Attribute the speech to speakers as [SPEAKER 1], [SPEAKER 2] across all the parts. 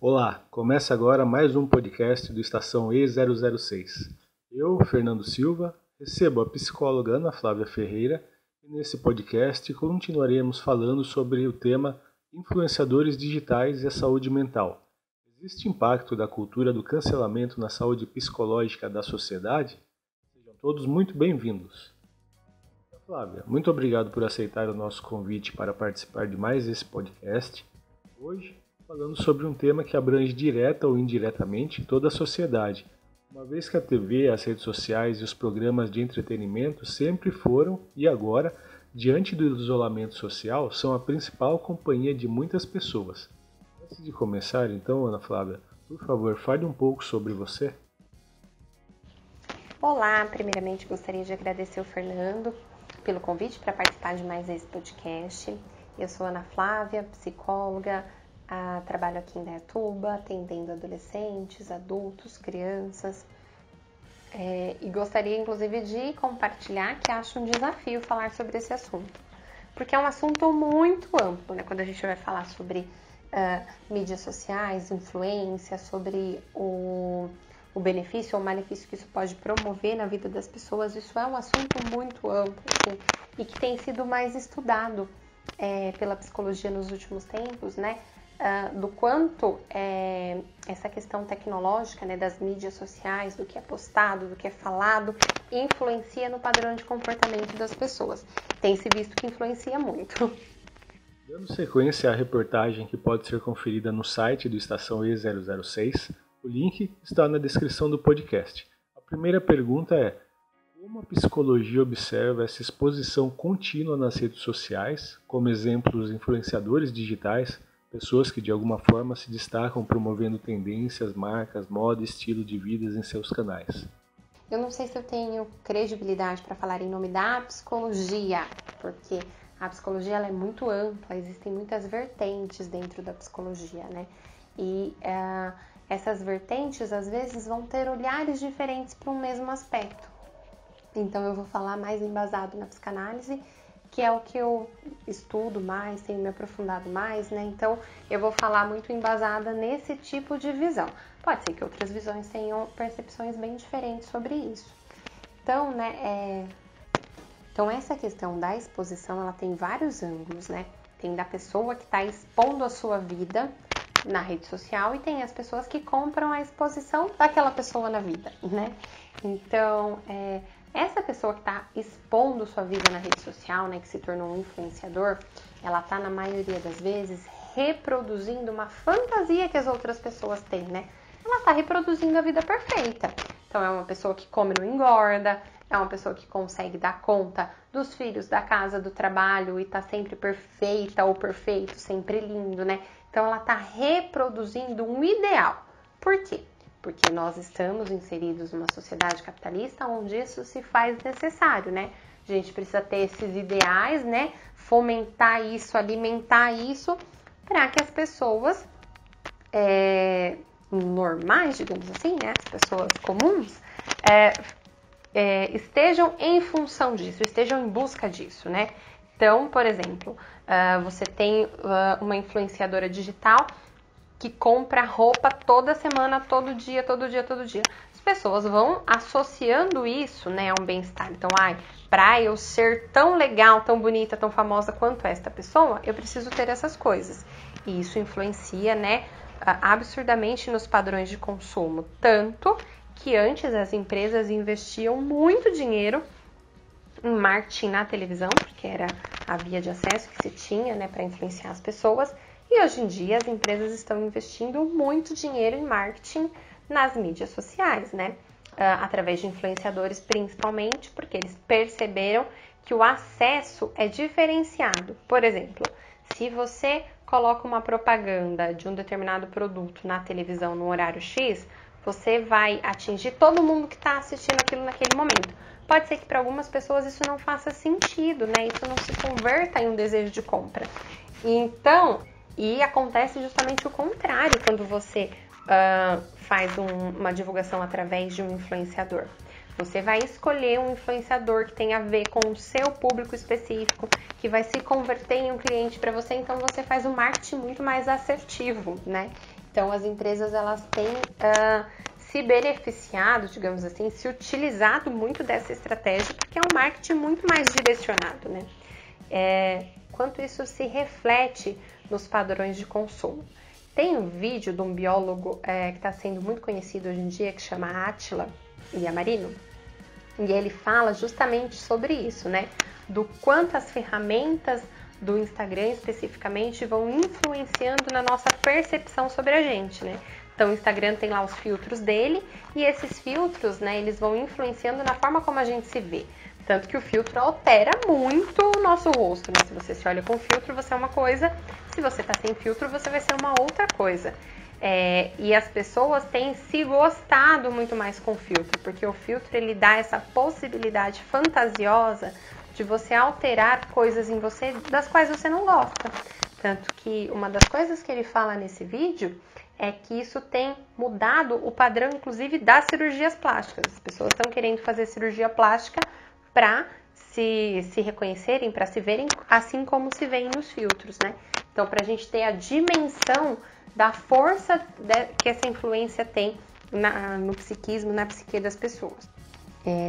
[SPEAKER 1] Olá, começa agora mais um podcast do Estação E006. Eu, Fernando Silva, recebo a psicóloga Ana Flávia Ferreira e nesse podcast continuaremos falando sobre o tema influenciadores digitais e a saúde mental. Existe impacto da cultura do cancelamento na saúde psicológica da sociedade? Sejam todos muito bem-vindos. Ana Flávia, muito obrigado por aceitar o nosso convite para participar de mais esse podcast. Hoje, falando sobre um tema que abrange direta ou indiretamente toda a sociedade, uma vez que a TV, as redes sociais e os programas de entretenimento sempre foram, e agora, diante do isolamento social, são a principal companhia de muitas pessoas. Antes de começar, então, Ana Flávia, por favor, fale um pouco sobre você.
[SPEAKER 2] Olá, primeiramente gostaria de agradecer ao Fernando pelo convite para participar de mais esse podcast. Eu sou Ana Flávia, psicóloga, trabalho aqui em Indaiatuba, atendendo adolescentes, adultos, crianças. E gostaria, inclusive, de compartilhar que acho um desafio falar sobre esse assunto. Porque é um assunto muito amplo, né? Quando a gente vai falar sobre mídias sociais, influência, sobre o benefício ou malefício que isso pode promover na vida das pessoas, isso é um assunto muito amplo, assim, e que tem sido mais estudado pela psicologia nos últimos tempos, né? Do quanto essa questão tecnológica, né, das mídias sociais, do que é postado, do que é falado, influencia no padrão de comportamento das pessoas. Tem se visto que influencia muito.
[SPEAKER 1] Dando sequência à reportagem que pode ser conferida no site do Estação E006, o link está na descrição do podcast. A primeira pergunta é: como a psicologia observa essa exposição contínua nas redes sociais, como exemplos influenciadores digitais, pessoas que de alguma forma se destacam promovendo tendências, marcas, moda e estilo de vida em seus canais?
[SPEAKER 2] Eu não sei se eu tenho credibilidade para falar em nome da psicologia, porque a psicologia ela é muito ampla, existem muitas vertentes dentro da psicologia, né? E essas vertentes às vezes vão ter olhares diferentes para um mesmo aspecto. Então eu vou falar mais embasado na psicanálise, que é o que eu estudo mais, tenho me aprofundado mais, né? Então eu vou falar muito embasada nesse tipo de visão. Pode ser que outras visões tenham percepções bem diferentes sobre isso. Então, né, então essa questão da exposição, ela tem vários ângulos, né? Tem da pessoa que está expondo a sua vida na rede social e tem as pessoas que compram a exposição daquela pessoa na vida, né? Então, essa pessoa que está expondo sua vida na rede social, né, que se tornou um influenciador, ela está, na maioria das vezes, reproduzindo uma fantasia que as outras pessoas têm, né? Ela está reproduzindo a vida perfeita. Então, é uma pessoa que come e não engorda, é uma pessoa que consegue dar conta dos filhos, da casa, do trabalho e está sempre perfeita ou perfeito, sempre lindo, né? Então, ela está reproduzindo um ideal. Por quê? Porque nós estamos inseridos numa sociedade capitalista onde isso se faz necessário, né? A gente precisa ter esses ideais, né? Fomentar isso, alimentar isso, para que as pessoas normais, digamos assim, né? As pessoas comuns, estejam em função disso, estejam em busca disso, né? Então, por exemplo, você tem uma influenciadora digital que compra roupa toda semana, todo dia. As pessoas vão associando isso, né, a um bem-estar. Então, para eu ser tão legal, tão bonita, tão famosa quanto esta pessoa, eu preciso ter essas coisas. E isso influencia, né, absurdamente nos padrões de consumo. Tanto que antes as empresas investiam muito dinheiro em marketing na televisão, porque era a via de acesso que se tinha, né, para influenciar as pessoas. E hoje em dia as empresas estão investindo muito dinheiro em marketing nas mídias sociais, né? Através de influenciadores principalmente, porque eles perceberam que o acesso é diferenciado. Por exemplo, se você coloca uma propaganda de um determinado produto na televisão no horário X, você vai atingir todo mundo que está assistindo aquilo naquele momento. Pode ser que para algumas pessoas isso não faça sentido, né? Isso não se converta em um desejo de compra. Então, e acontece justamente o contrário quando você faz uma divulgação através de um influenciador. Você vai escolher um influenciador que tem a ver com o seu público específico, que vai se converter em um cliente para você, então você faz um marketing muito mais assertivo, né? Então, as empresas, elas têm se beneficiado, digamos assim, se utilizado muito dessa estratégia, porque é um marketing muito mais direcionado, né? Quanto isso se reflete nos padrões de consumo. Tem um vídeo de um biólogo que está sendo muito conhecido hoje em dia, que chama Átila Yamarino, e ele fala justamente sobre isso, né? Do quanto as ferramentas do Instagram especificamente vão influenciando na nossa percepção sobre a gente, né? Então o Instagram tem lá os filtros dele e esses filtros, né, eles vão influenciando na forma como a gente se vê. Tanto que o filtro altera muito o nosso rosto, né? Se você se olha com filtro, você é uma coisa. Se você tá sem filtro, você vai ser uma outra coisa. E as pessoas têm se gostado muito mais com filtro, porque o filtro, ele dá essa possibilidade fantasiosa de você alterar coisas em você das quais você não gosta. Tanto que uma das coisas que ele fala nesse vídeo é que isso tem mudado o padrão, inclusive, das cirurgias plásticas. As pessoas estão querendo fazer cirurgia plástica para se reconhecerem, para se verem assim como se veem nos filtros, né? Então, para a gente ter a dimensão da força que essa influência tem no psiquismo, na psique das pessoas.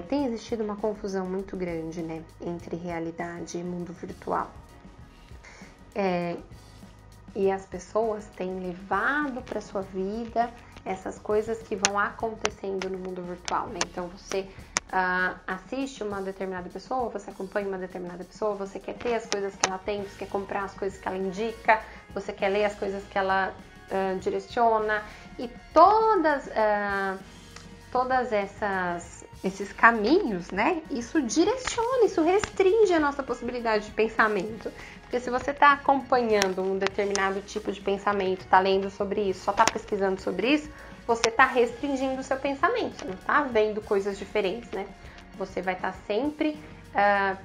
[SPEAKER 2] Tem existido uma confusão muito grande, né, entre realidade e mundo virtual. E as pessoas têm levado para sua vida essas coisas que vão acontecendo no mundo virtual, né? Então, você assiste uma determinada pessoa, você acompanha uma determinada pessoa, você quer ter as coisas que ela tem, você quer comprar as coisas que ela indica, você quer ler as coisas que ela direciona, e todas esses caminhos, né? Isso direciona, isso restringe a nossa possibilidade de pensamento. Porque se você está acompanhando um determinado tipo de pensamento, está lendo sobre isso, só está pesquisando sobre isso, você está restringindo o seu pensamento, você não está vendo coisas diferentes, né? Você vai estar sempre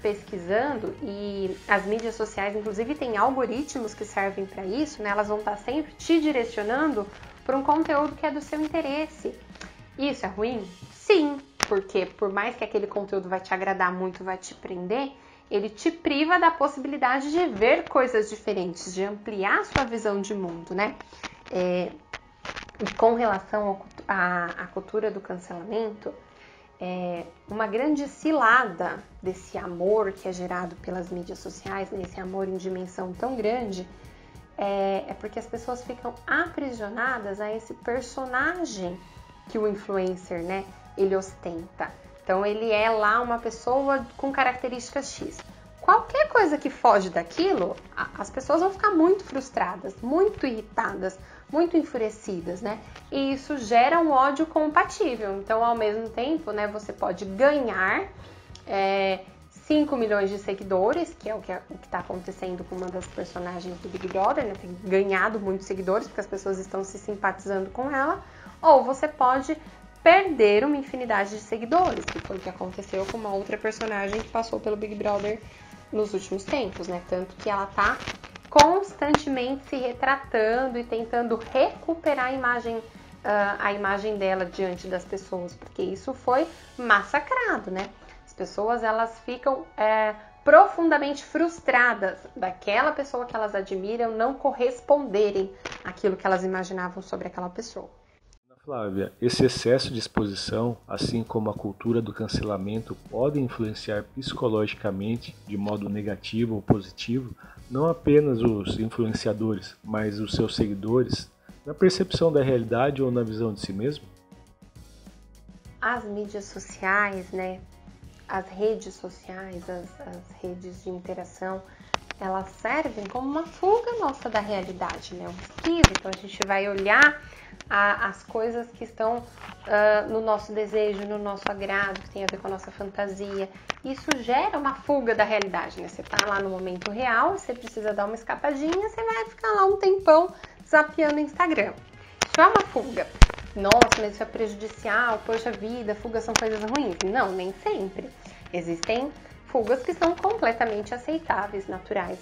[SPEAKER 2] pesquisando, e as mídias sociais, inclusive, têm algoritmos que servem para isso, né? Elas vão estar sempre te direcionando para um conteúdo que é do seu interesse. Isso é ruim? Sim, porque por mais que aquele conteúdo vai te agradar muito, vai te prender, ele te priva da possibilidade de ver coisas diferentes, de ampliar a sua visão de mundo, né? E com relação à cultura do cancelamento, uma grande cilada desse amor que é gerado pelas mídias sociais, nesse amor em dimensão tão grande, é porque as pessoas ficam aprisionadas a esse personagem que o influencer, né, ele ostenta. Então, ele é lá uma pessoa com características X. Qualquer coisa que foge daquilo, as pessoas vão ficar muito frustradas, muito irritadas, muito enfurecidas, né? E isso gera um ódio compatível. Então, ao mesmo tempo, né, você pode ganhar 5 milhões de seguidores, que é o que está acontecendo com uma das personagens do Big Brother, né? Tem ganhado muitos seguidores, porque as pessoas estão se simpatizando com ela. Ou você pode perder uma infinidade de seguidores, que foi o que aconteceu com uma outra personagem que passou pelo Big Brother nos últimos tempos, né? Tanto que ela tá constantemente se retratando e tentando recuperar a imagem dela diante das pessoas, porque isso foi massacrado, né? As pessoas, elas ficam profundamente frustradas daquela pessoa que elas admiram não corresponderem àquilo que elas imaginavam sobre aquela pessoa.
[SPEAKER 1] Flávia, esse excesso de exposição, assim como a cultura do cancelamento, podem influenciar psicologicamente, de modo negativo ou positivo, não apenas os influenciadores, mas os seus seguidores, na percepção da realidade ou na visão de si mesmo?
[SPEAKER 2] As mídias sociais, né? As redes sociais, as redes de interação, elas servem como uma fuga nossa da realidade, né? Um esquivo. Então a gente vai olhar as coisas que estão no nosso desejo, no nosso agrado, que tem a ver com a nossa fantasia. Isso gera uma fuga da realidade, né? Você tá lá no momento real, você precisa dar uma escapadinha, você vai ficar lá um tempão zapeando o Instagram. Isso é uma fuga. Nossa, mas isso é prejudicial, poxa vida, fugas são coisas ruins. Não, nem sempre. Existem fugas que são completamente aceitáveis, naturais,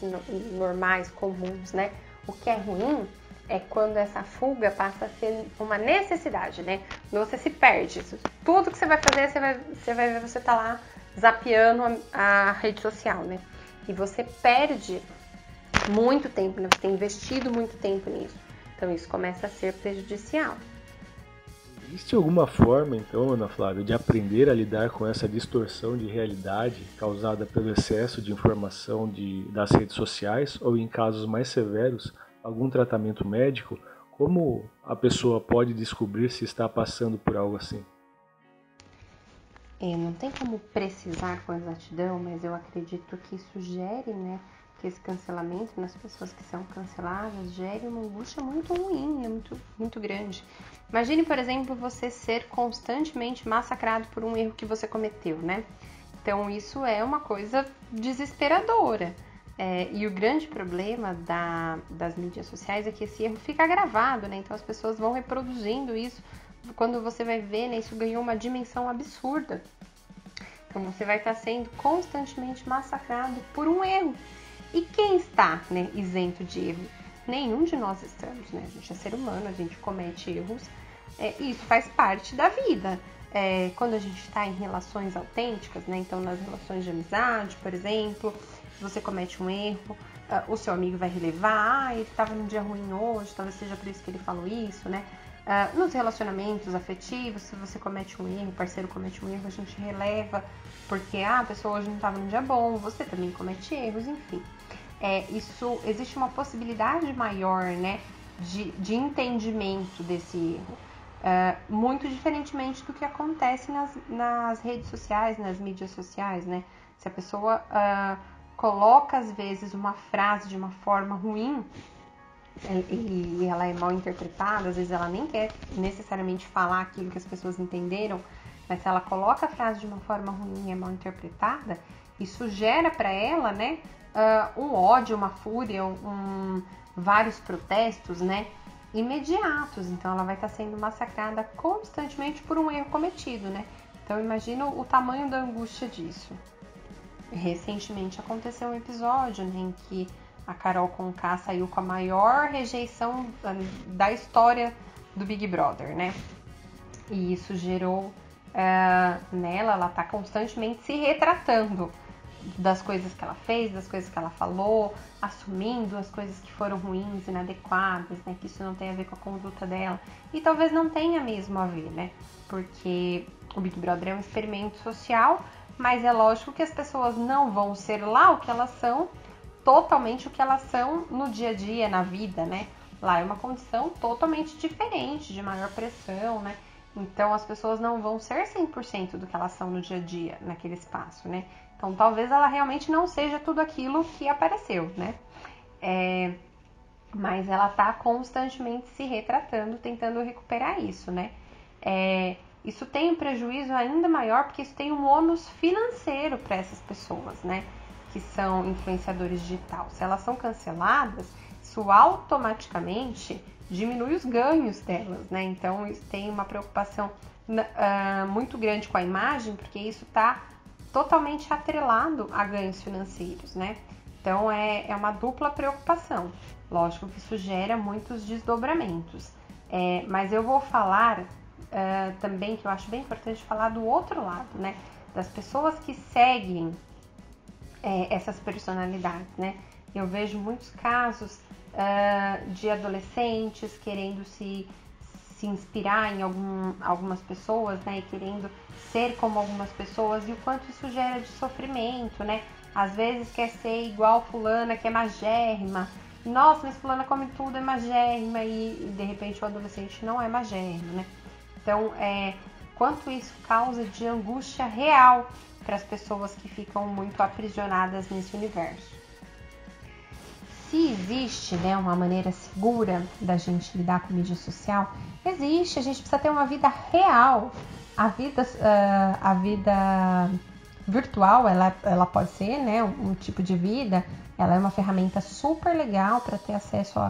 [SPEAKER 2] normais, comuns, né? O que é ruim é quando essa fuga passa a ser uma necessidade, né? Quando você se perde. Tudo que você vai fazer, você vai ver, você tá lá zapeando a rede social, né? E você perde muito tempo, né? Você tem investido muito tempo nisso. Então isso começa a ser prejudicial.
[SPEAKER 1] Existe alguma forma, então, Ana Flávia, de aprender a lidar com essa distorção de realidade causada pelo excesso de informação das redes sociais, ou em casos mais severos, algum tratamento médico? Como a pessoa pode descobrir se está passando por algo assim?
[SPEAKER 2] Não tem como precisar com exatidão, mas eu acredito que isso gere, né, que esse cancelamento nas pessoas que são canceladas gere uma angústia muito ruim, muito grande. Imagine, por exemplo, você ser constantemente massacrado por um erro que você cometeu, né? Então isso é uma coisa desesperadora. E o grande problema das mídias sociais é que esse erro fica gravado, né? Então as pessoas vão reproduzindo isso. Quando você vai ver, né, isso ganhou uma dimensão absurda. Então você vai estar sendo constantemente massacrado por um erro. E quem está, né, isento de erro? Nenhum de nós estamos, né? A gente é ser humano, a gente comete erros. E isso faz parte da vida. Quando a gente está em relações autênticas, né? Então nas relações de amizade, por exemplo, se você comete um erro, o seu amigo vai relevar, ele estava num dia ruim hoje, talvez seja por isso que ele falou isso, né? Nos relacionamentos afetivos, se você comete um erro, o parceiro comete um erro, a gente releva, porque a pessoa hoje não estava num dia bom, você também comete erros, enfim. Existe uma possibilidade maior, né, de entendimento desse erro, muito diferentemente do que acontece nas redes sociais, nas mídias sociais, né? Se a pessoa coloca, às vezes, uma frase de uma forma ruim, e ela é mal interpretada, às vezes ela nem quer necessariamente falar aquilo que as pessoas entenderam, mas se ela coloca a frase de uma forma ruim e é mal interpretada, isso gera para ela, né, um ódio, uma fúria, vários protestos, né, imediatos. Então ela vai estar sendo massacrada constantemente por um erro cometido, né? Então imagina o tamanho da angústia disso. Recentemente aconteceu um episódio, né, em que a Carol Conká saiu com a maior rejeição da história do Big Brother, né? E isso gerou nela, ela tá constantemente se retratando das coisas que ela fez, das coisas que ela falou, assumindo as coisas que foram ruins, inadequadas, né? Que isso não tem a ver com a conduta dela. E talvez não tenha mesmo a ver, né? Porque o Big Brother é um experimento social, mas é lógico que as pessoas não vão ser lá o que elas são, totalmente o que elas são no dia a dia, na vida, né? Lá é uma condição totalmente diferente, de maior pressão, né? Então as pessoas não vão ser 100% do que elas são no dia a dia, naquele espaço, né? Então talvez ela realmente não seja tudo aquilo que apareceu, né? Mas ela tá constantemente se retratando, tentando recuperar isso, né? Isso tem um prejuízo ainda maior, porque isso tem um ônus financeiro para essas pessoas, né? Que são influenciadores digitais. Se elas são canceladas, isso automaticamente diminui os ganhos delas, né? Então, isso tem uma preocupação muito grande com a imagem, porque isso está totalmente atrelado a ganhos financeiros, né? Então, é uma dupla preocupação. Lógico que isso gera muitos desdobramentos. Mas eu vou falar também, que eu acho bem importante falar do outro lado, né? Das pessoas que seguem essas personalidades, né? Eu vejo muitos casos de adolescentes querendo se inspirar em algumas pessoas, né? E querendo ser como algumas pessoas, e o quanto isso gera de sofrimento, né? Às vezes quer ser igual fulana, que é magérrima. Nossa, mas fulana come tudo, é magérrima, e de repente o adolescente não é magérrimo, né? Então, quanto isso causa de angústia real para as pessoas que ficam muito aprisionadas nesse universo. Se existe, né, uma maneira segura da gente lidar com mídia social, existe. A gente precisa ter uma vida real. A vida virtual, ela pode ser, né, um tipo de vida. Ela é uma ferramenta super legal para ter acesso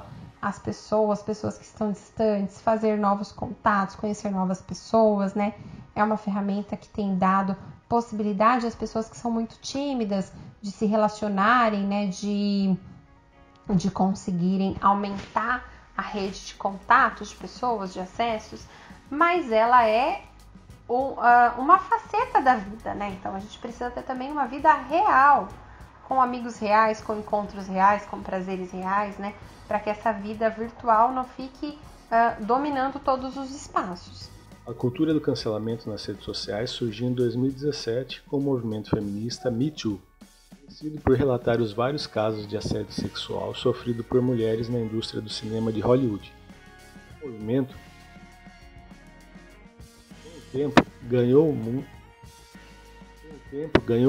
[SPEAKER 2] às pessoas que estão distantes, fazer novos contatos, conhecer novas pessoas, né? É uma ferramenta que tem dado possibilidade às pessoas que são muito tímidas de se relacionarem, né? De conseguirem aumentar a rede de contatos de pessoas, de acessos, mas ela é uma faceta da vida, né? Então a gente precisa ter também uma vida real, com amigos reais, com encontros reais, com prazeres reais, né? Para que essa vida virtual não fique dominando todos os espaços.
[SPEAKER 1] A cultura do cancelamento nas redes sociais surgiu em 2017 com o movimento feminista Me Too, conhecido por relatar os vários casos de assédio sexual sofrido por mulheres na indústria do cinema de Hollywood. O movimento, com o tempo, ganhou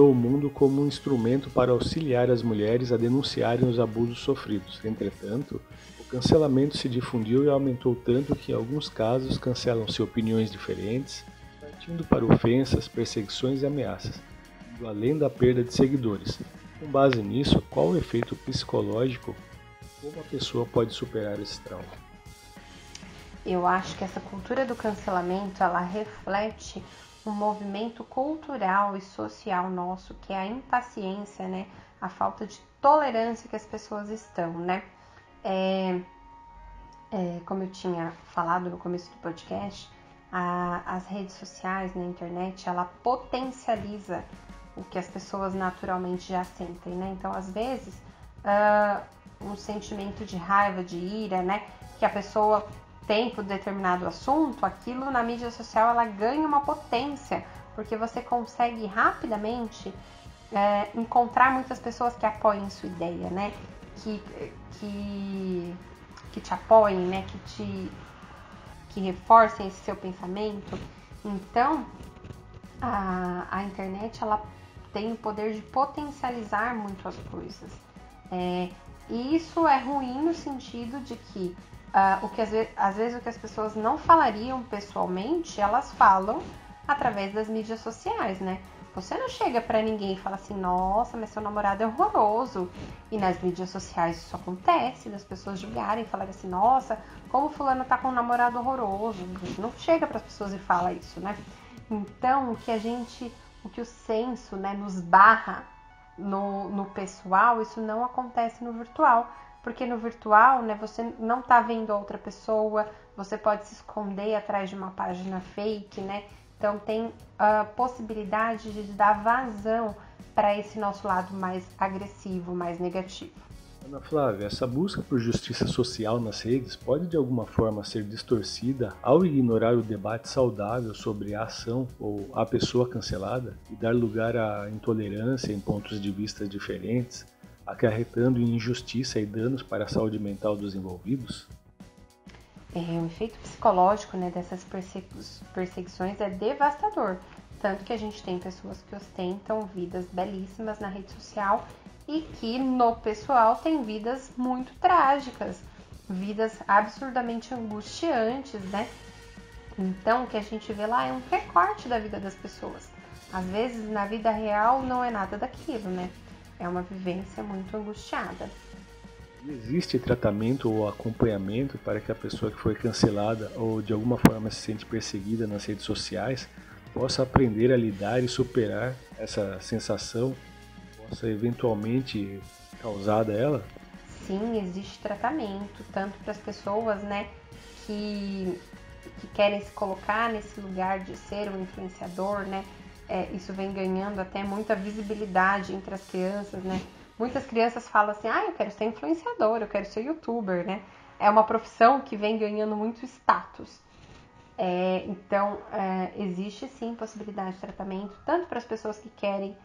[SPEAKER 1] o mundo como um instrumento para auxiliar as mulheres a denunciarem os abusos sofridos. Entretanto, o cancelamento se difundiu e aumentou tanto que, em alguns casos, cancelam-se opiniões diferentes, partindo para ofensas, perseguições e ameaças, indo além da perda de seguidores. Com base nisso, qual o efeito psicológico e como a pessoa pode superar esse trauma?
[SPEAKER 2] Eu acho que essa cultura do cancelamento, ela reflete um movimento cultural e social nosso, que é a impaciência, né? A falta de tolerância que as pessoas estão, né? Como eu tinha falado no começo do podcast, as redes sociais, na internet, ela potencializa o que as pessoas naturalmente já sentem, né? Então, às vezes, um sentimento de raiva, de ira, né? Que a pessoa tem por determinado assunto, aquilo na mídia social ela ganha uma potência, porque você consegue rapidamente encontrar muitas pessoas que apoiem sua ideia, né? Que te apoiem, né? Que reforcem esse seu pensamento. Então, a internet ela tem o poder de potencializar muito as coisas. E isso é ruim no sentido de que às vezes o que as pessoas não falariam pessoalmente, elas falam através das mídias sociais, né? Você não chega pra ninguém e fala assim, nossa, mas seu namorado é horroroso. E nas mídias sociais isso acontece, das pessoas julgarem e falarem assim, nossa, como fulano tá com um namorado horroroso. Não chega pras pessoas e fala isso, né? Então, o que o senso, né, nos barra no pessoal, isso não acontece no virtual. Porque no virtual, né, você não tá vendo a outra pessoa, você pode se esconder atrás de uma página fake, né? Então tem a possibilidade de dar vazão para esse nosso lado mais agressivo, mais negativo.
[SPEAKER 1] Ana Flávia, essa busca por justiça social nas redes pode de alguma forma ser distorcida ao ignorar o debate saudável sobre a ação ou a pessoa cancelada e dar lugar à intolerância em pontos de vista diferentes, acarretando em injustiça e danos para a saúde mental dos envolvidos?
[SPEAKER 2] O efeito psicológico, né, dessas perseguições é devastador. Tanto que a gente tem pessoas que ostentam vidas belíssimas na rede social e que no pessoal tem vidas muito trágicas, vidas absurdamente angustiantes, né? Então o que a gente vê lá é um recorte da vida das pessoas. Às vezes na vida real não é nada daquilo, né? É uma vivência muito angustiada.
[SPEAKER 1] Existe tratamento ou acompanhamento para que a pessoa que foi cancelada ou de alguma forma se sente perseguida nas redes sociais possa aprender a lidar e superar essa sensação que possa eventualmente causada a ela?
[SPEAKER 2] Sim, existe tratamento, tanto para as pessoas, né, que querem se colocar nesse lugar de ser um influenciador, né? Isso vem ganhando até muita visibilidade entre as crianças, né? Muitas crianças falam assim, eu quero ser influenciador, eu quero ser youtuber, né? É uma profissão que vem ganhando muito status. Então, existe sim possibilidade de tratamento, tanto para as pessoas que querem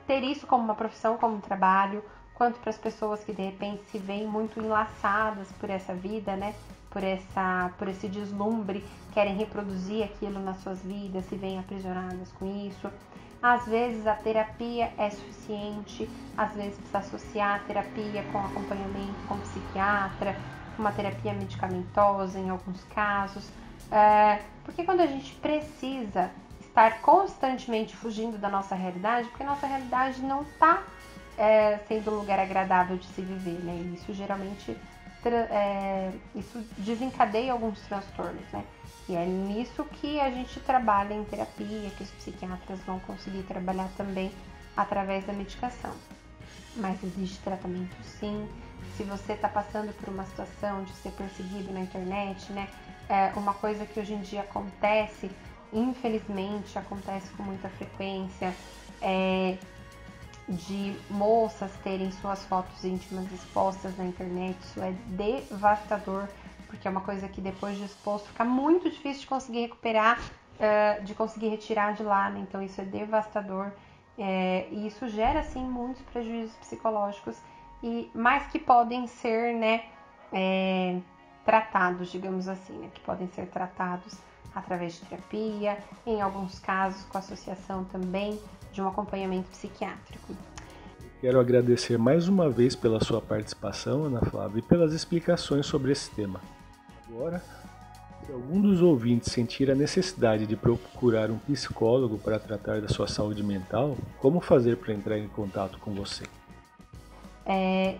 [SPEAKER 2] ter isso como uma profissão, como um trabalho, quanto para as pessoas que de repente se veem muito enlaçadas por essa vida, né? Por esse deslumbre, querem reproduzir aquilo nas suas vidas, se veem aprisionadas com isso. Às vezes a terapia é suficiente, às vezes precisa associar a terapia com acompanhamento com psiquiatra, uma terapia medicamentosa em alguns casos, porque quando a gente precisa estar constantemente fugindo da nossa realidade, porque a nossa realidade não está sendo um lugar agradável de se viver, né? E isso geralmente isso desencadeia alguns transtornos, né? E é nisso que a gente trabalha em terapia, que os psiquiatras vão conseguir trabalhar também através da medicação. Mas existe tratamento sim. Se você está passando por uma situação de ser perseguido na internet, né? Uma coisa que hoje em dia acontece, infelizmente acontece com muita frequência, de moças terem suas fotos íntimas expostas na internet. Isso é devastador, porque é uma coisa que depois de exposto fica muito difícil de conseguir recuperar, de conseguir retirar de lá, né? Então isso é devastador, e isso gera sim muitos prejuízos psicológicos, mas que podem ser, né, tratados, digamos assim, né, que podem ser tratados através de terapia, em alguns casos com associação também de um acompanhamento psiquiátrico.
[SPEAKER 1] Quero agradecer mais uma vez pela sua participação, Ana Flávia, e pelas explicações sobre esse tema. Agora, se algum dos ouvintes sentir a necessidade de procurar um psicólogo para tratar da sua saúde mental, como fazer para entrar em contato com você?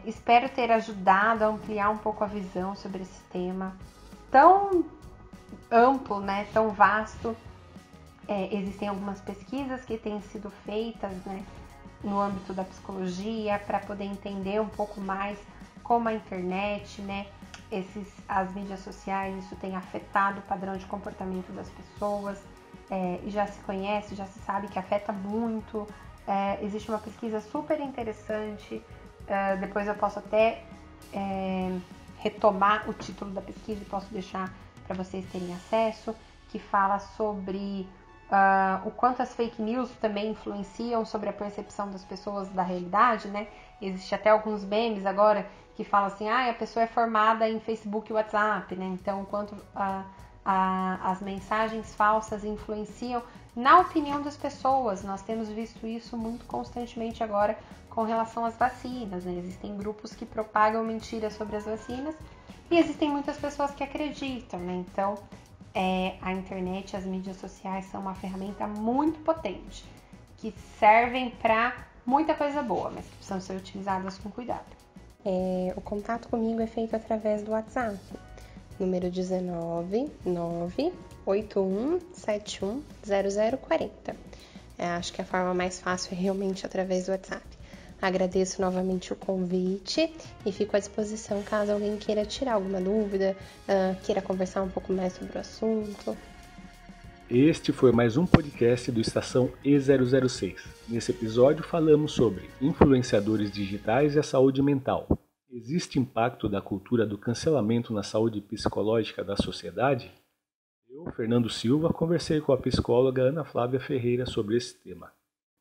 [SPEAKER 2] Espero ter ajudado a ampliar um pouco a visão sobre esse tema tão amplo, né, tão vasto. Existem algumas pesquisas que têm sido feitas, né, no âmbito da psicologia para poder entender um pouco mais como a internet, né, as mídias sociais, isso tem afetado o padrão de comportamento das pessoas, e já se conhece, já se sabe que afeta muito. Existe uma pesquisa super interessante, depois eu posso até retomar o título da pesquisa e posso deixar para vocês terem acesso, que fala sobre o quanto as fake news também influenciam sobre a percepção das pessoas da realidade, né? Existe até alguns memes agora que falam assim, a pessoa é formada em Facebook e WhatsApp, né? Então, o quanto as mensagens falsas influenciam na opinião das pessoas. Nós temos visto isso muito constantemente agora com relação às vacinas, né? Existem grupos que propagam mentiras sobre as vacinas e existem muitas pessoas que acreditam, né? Então, a internet, as mídias sociais são uma ferramenta muito potente, que servem para muita coisa boa, mas que precisam ser utilizadas com cuidado. O contato comigo é feito através do WhatsApp, número 19 981 71 0040. Acho que a forma mais fácil é realmente através do WhatsApp. Agradeço novamente o convite e fico à disposição caso alguém queira tirar alguma dúvida, queira conversar um pouco mais sobre o assunto.
[SPEAKER 1] Este foi mais um podcast do Estação E006. Nesse episódio falamos sobre influenciadores digitais e a saúde mental. Existe impacto da cultura do cancelamento na saúde psicológica da sociedade? Eu, Fernando Silva, conversei com a psicóloga Ana Flávia Ferreira sobre esse tema.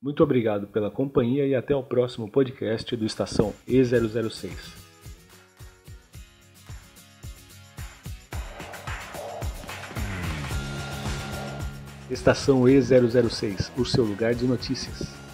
[SPEAKER 1] Muito obrigado pela companhia e até o próximo podcast do Estação E006. Estação E006, o seu lugar de notícias.